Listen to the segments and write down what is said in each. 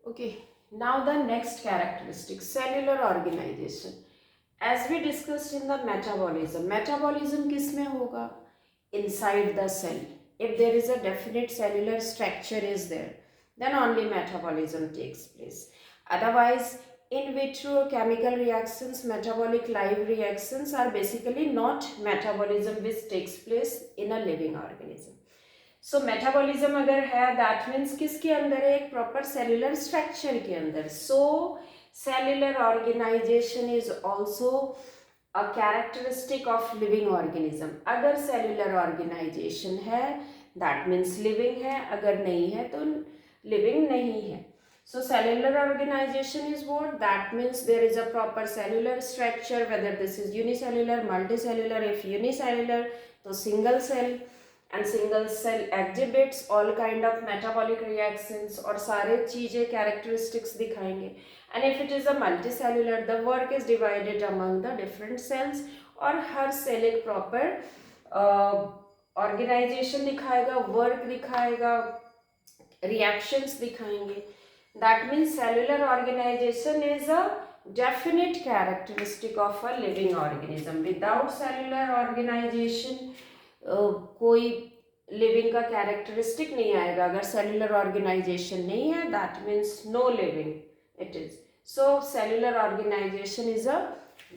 Okay, now the next characteristic, cellular organization. As we discussed in the metabolism, metabolism किसमें होगा? Inside the cell. If there is a definite cellular structure is there, then only metabolism takes place. Otherwise, in vitro chemical reactions, metabolic live reactions are basically not metabolism which takes place in a living organism. So metabolism अगर है that means किसके अंदर है? एक proper cellular structure के अंदर. So cellular organisation is also a characteristic of living organism. अगर cellular organisation है दैट मीन्स लिविंग है, अगर नहीं है तो लिविंग नहीं है. So cellular organization is what? That means there is a proper cellular structure, whether this is unicellular, multicellular. If unicellular, तो single cell, and single cell exhibits all kind of metabolic reactions और सारे चीज़ें characteristics दिखाएंगे. And if it is a multicellular, the work is divided among the different cells और हर cell एक proper organization दिखाएगा, work दिखाएगा, reactions दिखाएंगे. That means cellular organization is a definite characteristic of a living organism. Without cellular organization, कोई living का characteristic नहीं आएगा. अगर सेल्यूलर ऑर्गेनाइजेशन नहीं है that means no living it is. So cellular organisation is a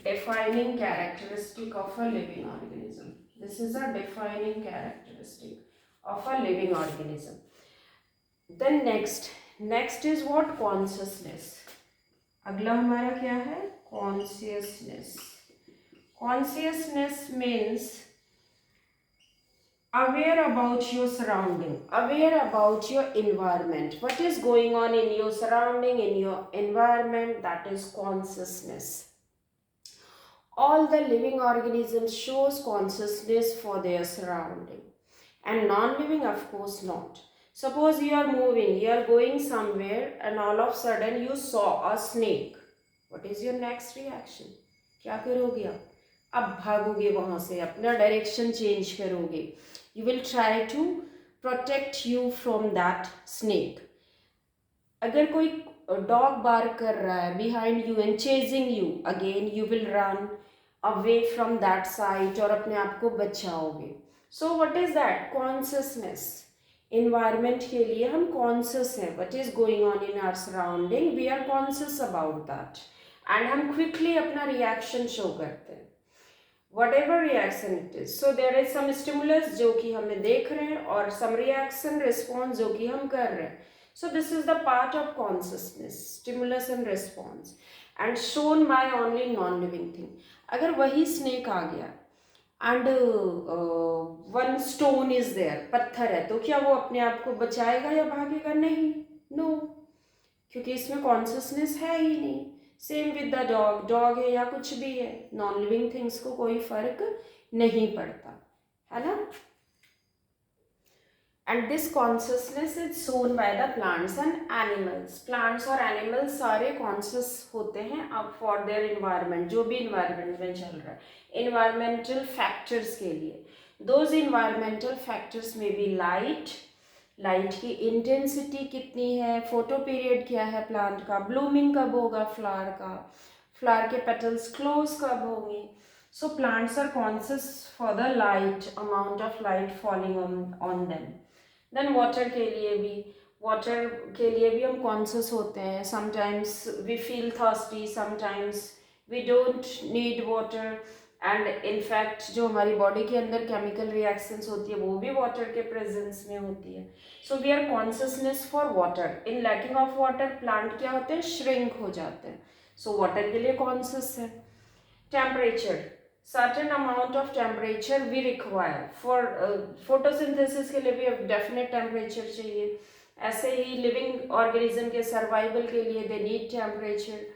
defining characteristic of a living organism. This is a defining characteristic of a living organism. Then next is what? Consciousness. अगला हमारा क्या है? Consciousness. Consciousness means aware about your surrounding, aware about your environment. What is going on in your surrounding, in your environment? That is consciousness. All the living organisms shows consciousness for their surrounding, and non-living of course not. Suppose you are moving, you are going somewhere and all of a sudden you saw a snake. What is your next reaction? क्या करोगे आप? अब भागोगे वहां से, अपना direction change करोगे. You will try to protect you from that snake. अगर कोई डॉग बार्क कर रहा है behind you and chasing you, again you will run away from that side और अपने आप को बचाओगे. So what is that? Consciousness. Environment के लिए हम conscious हैं. What is going on in our surrounding? We are conscious about that. And हम quickly अपना reaction show करते हैं. whatever reaction it is. So there is some stimulus जो कि हमें देख रहे हैं और some reaction response जो कि हम कर रहे हैं. So this is the part of consciousness, stimulus and response, and shown by only non-living thing. अगर वही snake आ गया and one stone is there, पत्थर है, तो क्या वो अपने आप को बचाएगा या भागेगा? नहीं, no, क्योंकि इसमें consciousness है ही नहीं. Same with the dog. Dog है या कुछ भी है, नॉन लिविंग थिंग्स को कोई फर्क नहीं पड़ता, है ना. And this consciousness is shown by the plants and animals. Plants और एनिमल्स सारे कॉन्शियस होते हैं अब फॉर देयर इन्वायरमेंट, जो भी इन्वायरमेंट में चल रहा है, इन्वायरमेंटल फैक्टर्स के लिए. दोज इन्वायरमेंटल फैक्टर्स में बी लाइट, लाइट की इंटेंसिटी कितनी है, फोटो पीरियड क्या है प्लांट का, ब्लूमिंग कब होगा फ्लावर का, फ्लावर के पेटल्स क्लोज कब होंगे. So plants are conscious for the light, amount of light falling on them. Then water के लिए भी, वाटर के लिए भी हम कॉन्शियस होते हैं. Sometimes we feel thirsty, sometimes we don't need water. And in fact जो हमारी बॉडी के अंदर केमिकल रिएक्शंस होती है वो भी वाटर के प्रेजेंस में होती है. So we are consciousness for water. In lacking of water plant क्या होते हैं? श्रिंक हो जाते हैं. सो वाटर के लिए कॉन्शियस है. Temperature, certain amount of temperature we require for photosynthesis के लिए भी डेफिनेट टेम्परेचर चाहिए. ऐसे ही लिविंग ऑर्गेनिज्म के सर्वाइवल के लिए they need temperature.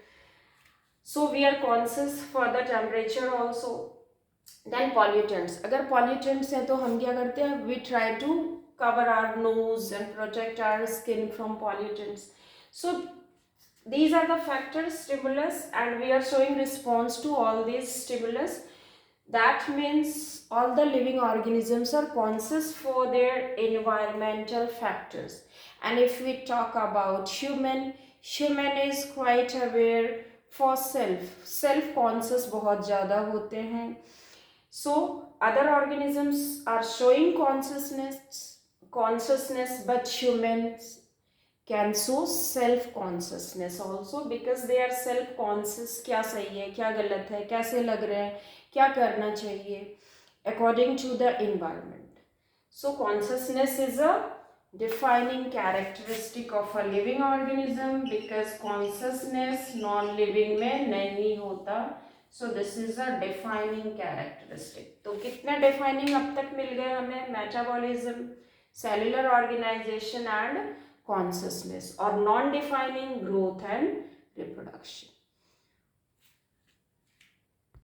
So we are conscious for the temperature also. Then pollutants. अगर pollutants हैं तो हम क्या करते हैं? We try to cover our nose and protect our skin from pollutants. So these are the factors, stimulus, and we are showing response to all these stimulus. That means all the living organisms are conscious for their environmental factors. And if we talk about human is quite aware for self, self conscious बहुत ज़्यादा होते हैं. So other organisms are showing consciousness, but humans can show self consciousness also because they are self conscious. क्या सही है, क्या गलत है, कैसे लग रहे हैं, क्या करना चाहिए according to the environment. So consciousness is a defining characteristic of a living organism because consciousness non living में नहीं होता. So this is a defining characteristic. तो कितने defining अब तक मिल गए हमें? Metabolism, cellular organization and consciousness, or non-defining growth and reproduction.